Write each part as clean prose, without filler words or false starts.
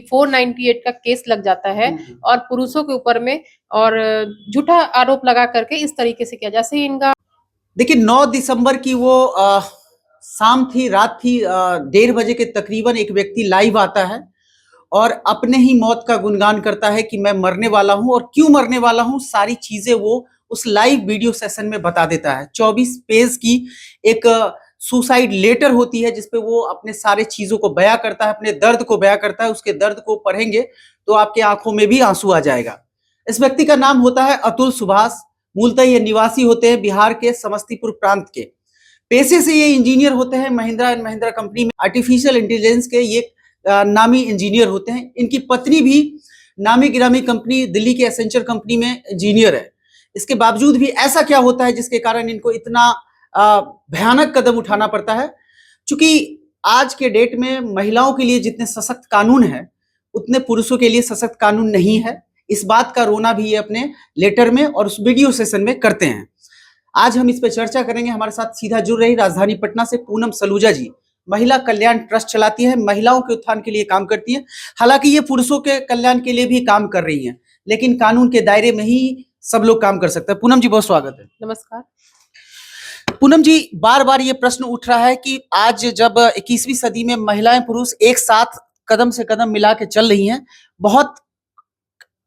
498 का केस लग जाता है और पुरुषों के ऊपर में और झूठा आरोप लगा करके इस तरीके से किया, जैसे इनका देखिए 9 दिसंबर की वो शाम थी, रात थी, 1:30 बजे के तकरीबन एक व्यक्ति लाइव आता है और अपने ही मौत का गुणगान करता है कि मैं मरने वाला हूं और क्यों मरने वाला हूं, सारी चीजें वो उस लाइव वीडियो सेशन में बता देता है। 24 पेज की एक सुसाइड लेटर होती है जिसपे वो अपने सारे चीजों को बयां करता है, अपने दर्द को बयां करता है। उसके दर्द को पढ़ेंगे तो आपके आंखों में भी आंसू आ जाएगा। इस व्यक्ति का नाम होता है अतुल सुभाष। मूलतः ये निवासी होते हैं बिहार के समस्तीपुर प्रांत के। पेशे से ये इंजीनियर होते हैं, महिंद्रा एंड महिंद्रा कंपनी में आर्टिफिशियल इंटेलिजेंस के ये नामी इंजीनियर होते हैं। इनकी पत्नी भी नामी गिरामी कंपनी दिल्ली के एसेंचर कंपनी में इंजीनियर है। इसके बावजूद भी ऐसा क्या होता है जिसके कारण इनको इतना भयानक कदम उठाना पड़ता है? क्योंकि आज के डेट में महिलाओं के लिए जितने सशक्त कानून है उतने पुरुषों के लिए सशक्त कानून नहीं है। इस बात का रोना भी ये अपने लेटर में और उस वीडियो सेशन में करते हैं। आज हम इस पर चर्चा करेंगे। हमारे साथ सीधा जुड़ रही राजधानी पटना से पूनम सलूजा जी, महिला कल्याण ट्रस्ट चलाती है, महिलाओं के उत्थान के लिए काम करती है। हालांकि ये पुरुषों के कल्याण के लिए भी काम कर रही हैं, लेकिन कानून के दायरे में ही सब लोग काम कर सकते हैं। पूनम जी बहुत स्वागत है। नमस्कार। पूनम जी, बार बार ये प्रश्न उठ रहा है कि आज जब 21वीं सदी में महिलाएं पुरुष एक साथ कदम से कदम मिला के चल रही हैं, बहुत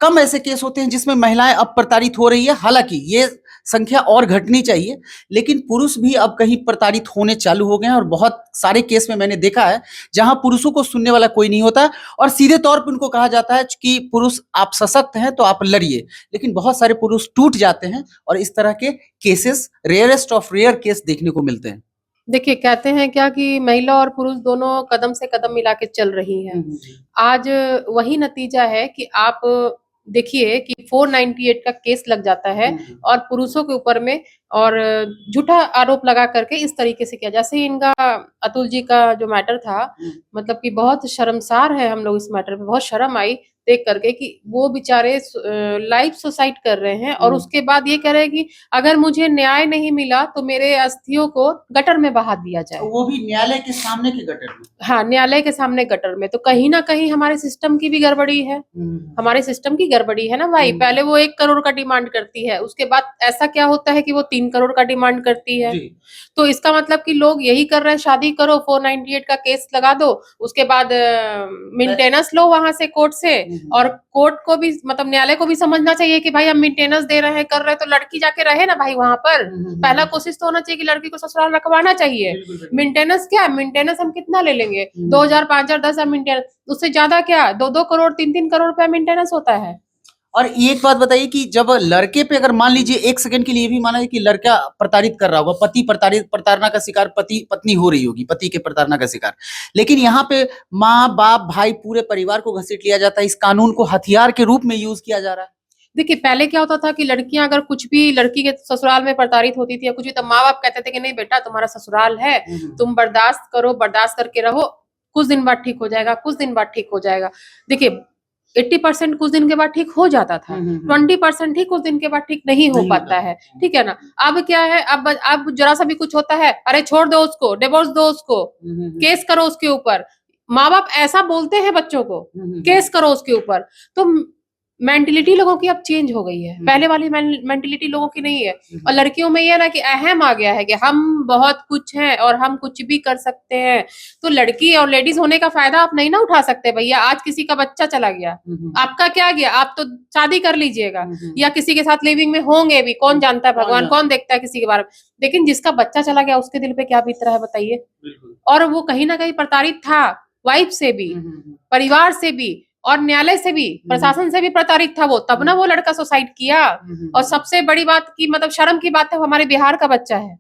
कम ऐसे केस होते हैं जिसमें महिलाएं अब प्रताड़ित हो रही है। हालांकि ये संख्या और घटनी चाहिए, लेकिन पुरुष भी अब कहीं प्रताड़ित होने चालू हो गए हैं और बहुत सारे केस में मैंने देखा है जहां पुरुषों को सुनने वाला कोई नहीं होता और सीधे तौर पर उनको कहा जाता है कि पुरुष आप सशक्त हैं तो आप लड़िए, लेकिन बहुत सारे पुरुष टूट जाते हैं और इस तरह के cases rarest of rare case देखने को मिलते हैं। देखिए, कहते हैं क्या कि महिला और पुरुष दोनों कदम से कदम मिला के चल रही हैं। आज वही नतीजा है कि आप देखिए कि 498 का केस लग जाता है और पुरुषों के ऊपर में और झूठा आरोप लगा करके इस तरीके से किया, जैसे इनका अतुल जी का जो मैटर था, मतलब कि बहुत शर्मसार है। हम लोग इस मैटर पे बहुत शर्म आई देख करके कि वो बेचारे लाइफ सुसाइड कर रहे हैं और उसके बाद ये कह रहे हैं कि अगर मुझे न्याय नहीं मिला तो मेरे अस्थियों को गटर में बहा दिया जाए, वो भी न्यायालय के सामने के गटर में। हाँ, न्यायालय के सामने गटर में। तो कहीं ना कहीं हमारे सिस्टम की भी गड़बड़ी है, हमारे सिस्टम की गड़बड़ी है ना भाई। पहले वो 1 करोड़ का डिमांड करती है, उसके बाद ऐसा क्या होता है कि वो 3 करोड़ का डिमांड करती है। तो इसका मतलब कि लोग यही कर रहे हैं, शादी करो, 498 का केस लगा दो, उसके बाद मेंटेनेंस लो वहां से कोर्ट से, और कोर्ट को भी मतलब न्यायालय को भी समझना चाहिए कि भाई हम मेंटेनेंस दे रहे हैं, कर रहे हैं, तो लड़की जाके रहे ना भाई वहां पर। पहला कोशिश तो होना चाहिए कि लड़की को ससुराल रखवाना चाहिए। मेंटेनेंस क्या, मेंटेनेंस हम कितना ले लेंगे? 2000, 5000, 10,000 मेंटेनेंस, उससे ज्यादा क्या 2-2 करोड़ 3-3 करोड़ रुपया मेंटेनेंस होता है। और एक बात बताइए कि जब लड़के पे अगर मान लीजिए एक सेकंड के लिए भी माना कि लड़का प्रताड़ित कर रहा होगा, पति प्रताड़ना का शिकार, पत्नी हो रही होगी पति के प्रताड़ना का शिकार, लेकिन यहाँ पे माँ बाप भाई पूरे परिवार को घसीट लिया जाता है, इस कानून को हथियार के रूप में यूज किया जा रहा है। देखिए, पहले क्या होता था कि लड़कियां अगर कुछ भी लड़की के ससुराल में प्रताड़ित होती थी या कुछ भी, तो माँ बाप कहते थे कि नहीं बेटा तुम्हारा ससुराल है, तुम बर्दाश्त करो, बर्दाश्त करके रहो, कुछ दिन बाद ठीक हो जाएगा, कुछ दिन बाद ठीक हो जाएगा। देखिए 80% कुछ दिन के बाद ठीक हो जाता था, 20% ही कुछ दिन के बाद ठीक नहीं हो पाता है, ठीक है ना। अब क्या है, अब जरा सा भी कुछ होता है, अरे छोड़ दो उसको, डिवोर्स दो उसको, केस करो उसके ऊपर। माँ बाप ऐसा बोलते हैं बच्चों को, केस करो उसके ऊपर। तो मेंटेलिटी लोगों की अब चेंज हो गई है, पहले वाली मेंटेलिटी लोगों की नहीं है। और लड़कियों में ये ना कि अहम आ गया है कि हम बहुत कुछ हैं और हम कुछ भी कर सकते हैं। तो लड़की और लेडीज होने का फायदा आप नहीं ना उठा सकते भैया। आज किसी का बच्चा चला गया, आपका क्या गया? आप तो शादी कर लीजिएगा या किसी के साथ लिविंग में होंगे भी, कौन जानता है, भगवान कौन देखता है किसी के बारे में। लेकिन जिसका बच्चा चला गया उसके दिल पे क्या बीत रहा है बताइए। और वो कहीं ना कहीं प्रताड़ित था, वाइफ से भी, परिवार से भी, और न्यायालय से भी, प्रशासन से भी प्रताड़ित था वो, तब ना वो लड़का सुसाइड किया। और सबसे बड़ी बात की मतलब शर्म की बात है, हमारे बिहार का बच्चा है।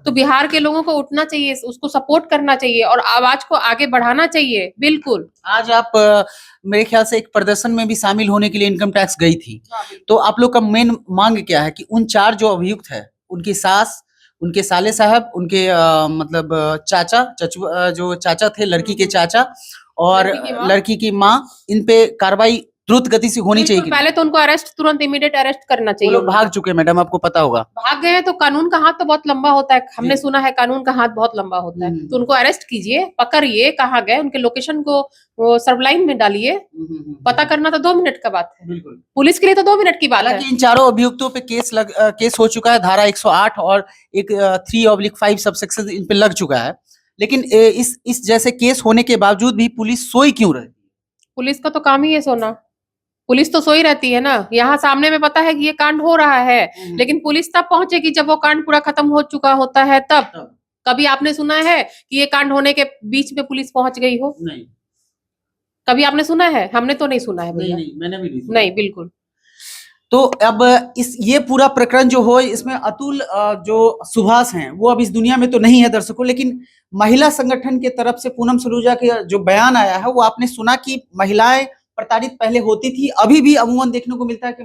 तो बिहार के लोगों को उठना चाहिए, उसको सपोर्ट करना चाहिए और आवाज को आगे बढ़ाना चाहिए। बिल्कुल। आज आप मेरे ख्याल से एक प्रदर्शन में भी शामिल होने के लिए इनकम टैक्स गई थी, तो आप लोग का मेन मांग क्या है कि उन 4 जो अभियुक्त है, उनकी सास, उनके साले साहब, उनके मतलब चाचा, जो चाचा थे, लड़की के चाचा और लड़की की माँ, इन पे कार्रवाई द्रुत गति से होनी चाहिए बिल्कुल, कि पहले तो उनको अरेस्ट, तुरंत इमीडिएट अरेस्ट करना वो चाहिए। लोग भाग चुके हैं मैडम, आपको पता होगा। भाग गए हैं तो कानून का हाथ तो बहुत लंबा होता है, हमने जी। सुना है कानून का हाथ बहुत लंबा होता है, तो उनको अरेस्ट कीजिए, पकड़िए, कहाँ गए, उनके लोकेशन को वो सर्वलाइन में डालिए, पता करना तो 2 मिनट का बात है, बिल्कुल। पुलिस के लिए तो 2 मिनट की बात है। हालांकि इन चारों अभियुक्तों पे केस हो चुका है, धारा 108 और एक 3/5 सबसेक्शन इन पे लग चुका है, लेकिन इस जैसे केस होने के बावजूद भी पुलिस सोई क्यों रही? पुलिस का तो काम ही है सोना, पुलिस तो सोई रहती है ना, यहाँ सामने में पता है कि ये कांड हो रहा है, लेकिन पुलिस तब पहुंचेगी जब वो कांड पूरा खत्म हो चुका होता है तब। कभी आपने सुना है कि ये कांड होने के बीच में पुलिस पहुंच गई हो? नहीं, कभी आपने सुना है? हमने तो नहीं सुना है भैया। नहीं, मैंने भी नहीं सुना। नहीं, बिल्कुल। तो अब ये पूरा प्रकरण जो हो, इसमें अतुल जो सुभाष हैं वो अब इस दुनिया में तो नहीं है दर्शकों, लेकिन महिला संगठन के तरफ से पूनम सलूजा के जो बयान आया है वो आपने सुना कि महिलाएं प्रताड़ित पहले होती थी, अभी भी अमूमन देखने को मिलता है कि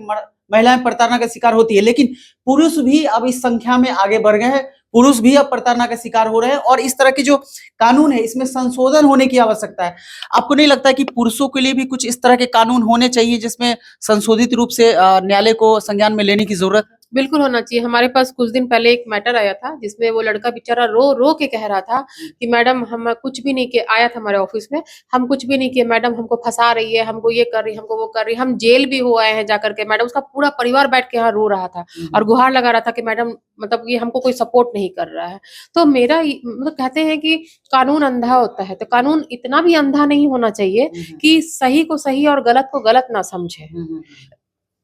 महिलाएं प्रताड़ना का शिकार होती है, लेकिन पुरुष भी अब इस संख्या में आगे बढ़ गए हैं, पुरुष भी अब प्रताड़ना का शिकार हो रहे हैं, और इस तरह के जो कानून है इसमें संशोधन होने की आवश्यकता है। आपको नहीं लगता है कि पुरुषों के लिए भी कुछ इस तरह के कानून होने चाहिए जिसमें संशोधित रूप से न्यायालय को संज्ञान में लेने की जरूरत है? बिल्कुल होना चाहिए। हमारे पास कुछ दिन पहले एक मैटर आया था जिसमें वो लड़का बेचारा रो रो के कह रहा था कि मैडम हम कुछ भी नहीं किए, आया था हमारे ऑफिस में, हम कुछ भी नहीं किए मैडम, हमको फंसा रही है, हमको ये कर रही है, हमको वो कर रही है, हम जेल भी हो आए हैं जाकर के मैडम। उसका पूरा परिवार बैठ के यहाँ रो रहा था और गुहार लगा रहा था कि मैडम मतलब ये हमको कोई सपोर्ट नहीं कर रहा है। तो मेरा मतलब कहते हैं कि कानून अंधा होता है, तो कानून इतना भी अंधा नहीं होना चाहिए कि सही को सही और गलत को गलत ना समझे।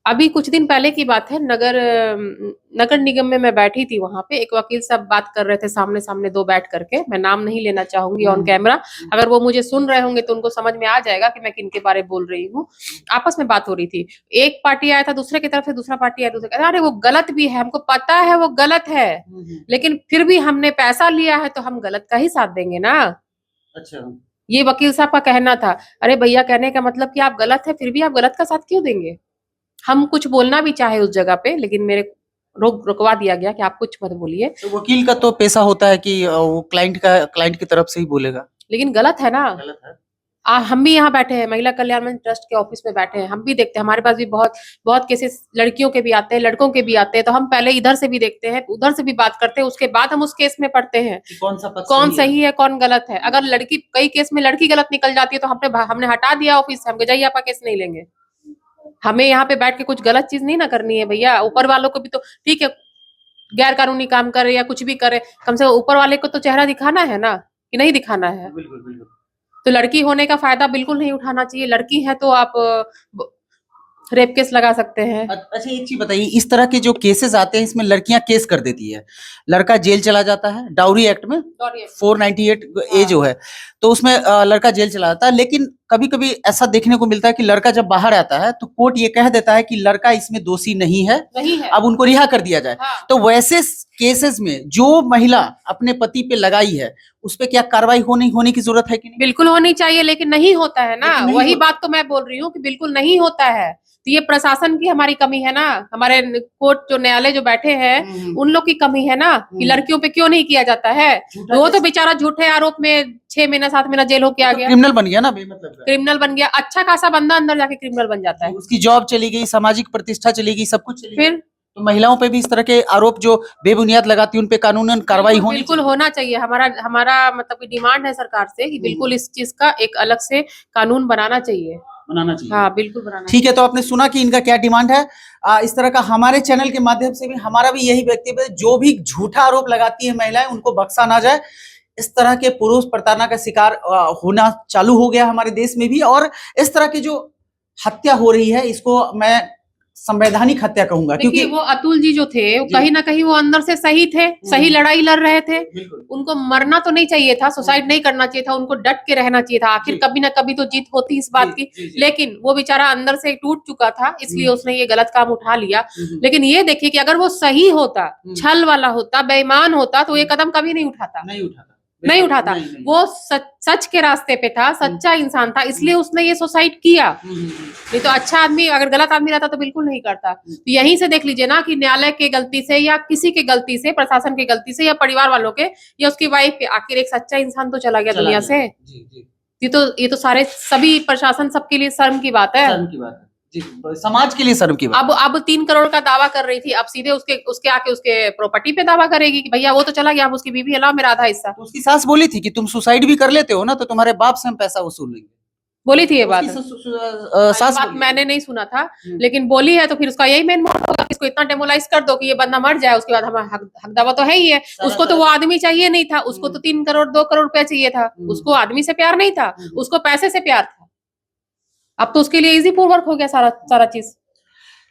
अभी कुछ दिन पहले की बात है, नगर निगम में मैं बैठी थी, वहां पे एक वकील साहब बात कर रहे थे सामने सामने 2 बैठ करके, मैं नाम नहीं लेना चाहूंगी ऑन कैमरा, अगर वो मुझे सुन रहे होंगे तो उनको समझ में आ जाएगा कि मैं किनके बारे में बोल रही हूँ। आपस में बात हो रही थी, एक पार्टी आया था दूसरे की तरफ से, दूसरा पार्टी आया दूसरे, अरे वो गलत भी है, हमको पता है वो गलत है, लेकिन फिर भी हमने पैसा लिया है तो हम गलत का ही साथ देंगे ना। अच्छा, ये वकील साहब का कहना था। अरे भैया, कहने का मतलब कि आप गलत है फिर भी आप गलत का साथ क्यों देंगे? हम कुछ बोलना भी चाहे उस जगह पे, लेकिन मेरे रुकवा दिया गया कि आप कुछ मत बोलिए। तो वकील का तो पेशा होता है कि वो क्लाइंट की तरफ से ही बोलेगा। लेकिन गलत है ना। गलत है। हम भी यहाँ बैठे हैं, महिला कल्याण मंच ट्रस्ट के ऑफिस में बैठे हैं, हम भी देखते हैं, हमारे पास भी बहुत बहुत केसेस लड़कियों के भी आते हैं, लड़कों के भी आते हैं, तो हम पहले इधर से भी देखते हैं, उधर से भी बात करते हैं, उसके बाद हम उस केस में पढ़ते हैं कौन सा पक्ष कौन सही है कौन गलत है। अगर लड़की, कई केस में लड़की गलत निकल जाती है तो हमने हटा दिया ऑफिस से, हमको जाइए आपका केस नहीं लेंगे। हमें यहाँ पे बैठ के कुछ गलत चीज नहीं ना करनी है भैया। ऊपर वालों को भी तो ठीक है, गैर कानूनी काम करे या कुछ भी करे, कम से कम ऊपर वाले को तो चेहरा दिखाना है ना, कि नहीं दिखाना है। बिल्कुल बिल्कुल। तो लड़की होने का फायदा बिल्कुल नहीं उठाना चाहिए। लड़की है तो आप रेप केस लगा सकते हैं। अच्छा, एक चीज बताइए, इस तरह के जो केसेस आते हैं इसमें लड़कियां केस कर देती है, लड़का जेल चला जाता है, डाउरी एक्ट में 498 ए जो है, तो उसमें लड़का जेल चला जाता है, लेकिन कभी कभी ऐसा देखने को मिलता है कि लड़का जब बाहर आता है तो कोर्ट ये कह देता है कि लड़का इसमें दोषी नहीं है, अब उनको रिहा कर दिया जाए। हाँ। तो वैसे केसेस में जो महिला अपने पति पे लगाई है उस पे क्या कार्रवाई होने की जरूरत है कि नहीं? बिल्कुल होनी चाहिए, लेकिन नहीं होता है ना, लेकिन नहीं वही होता। बात तो मैं बोल रही हूँ कि बिल्कुल नहीं होता है। तो ये प्रशासन की हमारी कमी है ना, हमारे कोर्ट जो न्यायालय जो बैठे हैं उन लोग की कमी है ना, कि लड़कियों पे क्यों नहीं किया जाता है। वो तो बेचारा झूठे आरोप में 6 महीना 7 महीना जेल होके आ गया, क्रिमिनल बन गया ना, बेमतलब का। क्रिमिनल बन गया, अच्छा खासा बंदा अंदर जाके क्रिमिनल बन जाता है। उसकी जॉब चली गई, सामाजिक प्रतिष्ठा चली गई, सब कुछ चली गई। फिर तो महिलाओं पे भी इस तरह के आरोप जो बेबुनियाद लगाती है उन पे कानूनन कार्रवाई होनी बिल्कुल होना चाहिए। हमारा मतलब कि डिमांड है सरकार से कि बिल्कुल इस चीज का एक अलग से कानून बनाना चाहिए। हाँ, बिल्कुल बनाना। ठीक है, तो आपने सुना कि इनका क्या डिमांड है। इस तरह का हमारे चैनल के माध्यम से भी हमारा भी यही व्यक्तिगत है, जो भी झूठा आरोप लगाती है महिलाएं उनको बख्शा ना जाए। इस तरह के पुरुष प्रताड़ना का शिकार होना चालू हो गया हमारे देश में भी, और इस तरह की जो हत्या हो रही है इसको मैं संवैधानिक हत्या कहूंगा, क्योंकि वो अतुल जी जो थे वो कहीं ना कहीं वो अंदर से सही थे, सही लड़ाई लड़ रहे थे। उनको मरना तो नहीं चाहिए था, सुसाइड नहीं करना चाहिए था, उनको डट के रहना चाहिए था, आखिर कभी ना कभी तो जीत होती इस बात की। लेकिन वो बेचारा अंदर से टूट चुका था, इसलिए उसने ये गलत काम उठा लिया। लेकिन ये देखिए कि अगर वो सही होता, छल वाला होता, बेईमान होता, तो ये कदम कभी नहीं उठाता, नहीं उठाता। वो सच के रास्ते पे था, सच्चा इंसान था, इसलिए उसने ये सुसाइड किया। नहीं तो अच्छा आदमी, अगर गलत आदमी रहता तो बिल्कुल नहीं करता। तो यहीं से देख लीजिए ना कि न्यायालय के गलती से या किसी के गलती से, प्रशासन की गलती से या परिवार वालों के या उसकी वाइफ के, आखिर एक सच्चा इंसान तो चला गया दुनिया से। ये तो सारे सभी प्रशासन सबके लिए शर्म की बात है। शर्म की बात है जी, समाज के लिए शर्म की बात। अब 3 करोड़ का दावा कर रही थी, अब सीधे उसके आके उसके प्रॉपर्टी पे दावा करेगी कि भैया वो तो चला गया, अब उसकी बीवी अलावा मेरा आधा हिस्सा। तो उसकी सास बोली थी कि तुम सुसाइड भी कर लेते हो ना तो तुम्हारे बाप से हम पैसा वसूल लेंगे। बोली थी ये बात। सास बात मैंने नहीं सुना था, लेकिन बोली है तो फिर उसका यही मेन मोटिव होगा कि इसको इतना डेमोलाइज कर दो कि ये बंदा मर जाए, उसके बाद हमारा हक दावा तो है ही है। उसको तो वो आदमी चाहिए नहीं था, उसको तो 3 करोड़ 2 करोड़ रुपया चाहिए था, उसको आदमी से प्यार नहीं था, उसको पैसे से प्यार था। अब तो उसके लिए इजी पूर्वक हो गया सारा चीज।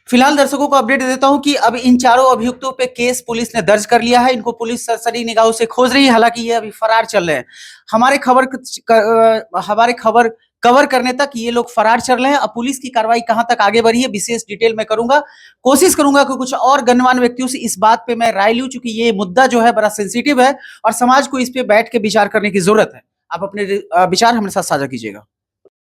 फिलहाल दर्शकों को अपडेट देता हूं कि अब इन चारों अभियुक्तों पे केस पुलिस ने दर्ज कर लिया है। इनको पुलिस सरसरी निगाहों से खोज रही है, हालांकि ये अभी फरार चल रहे हैं। हमारे खबर कवर करने तक ये लोग फरार चल रहे हैं। अब पुलिस की कार्रवाई कहां तक आगे बढ़ी है विशेष डिटेल में करूंगा, कोशिश करूंगा कि कुछ और गणमान्य व्यक्तियों से इस बात पे मैं राय लूं, चूंकि ये मुद्दा जो है बड़ा सेंसिटिव है और समाज को इस पे बैठ के विचार करने की जरूरत है। आप अपने विचार हमारे साथ साझा कीजिएगा।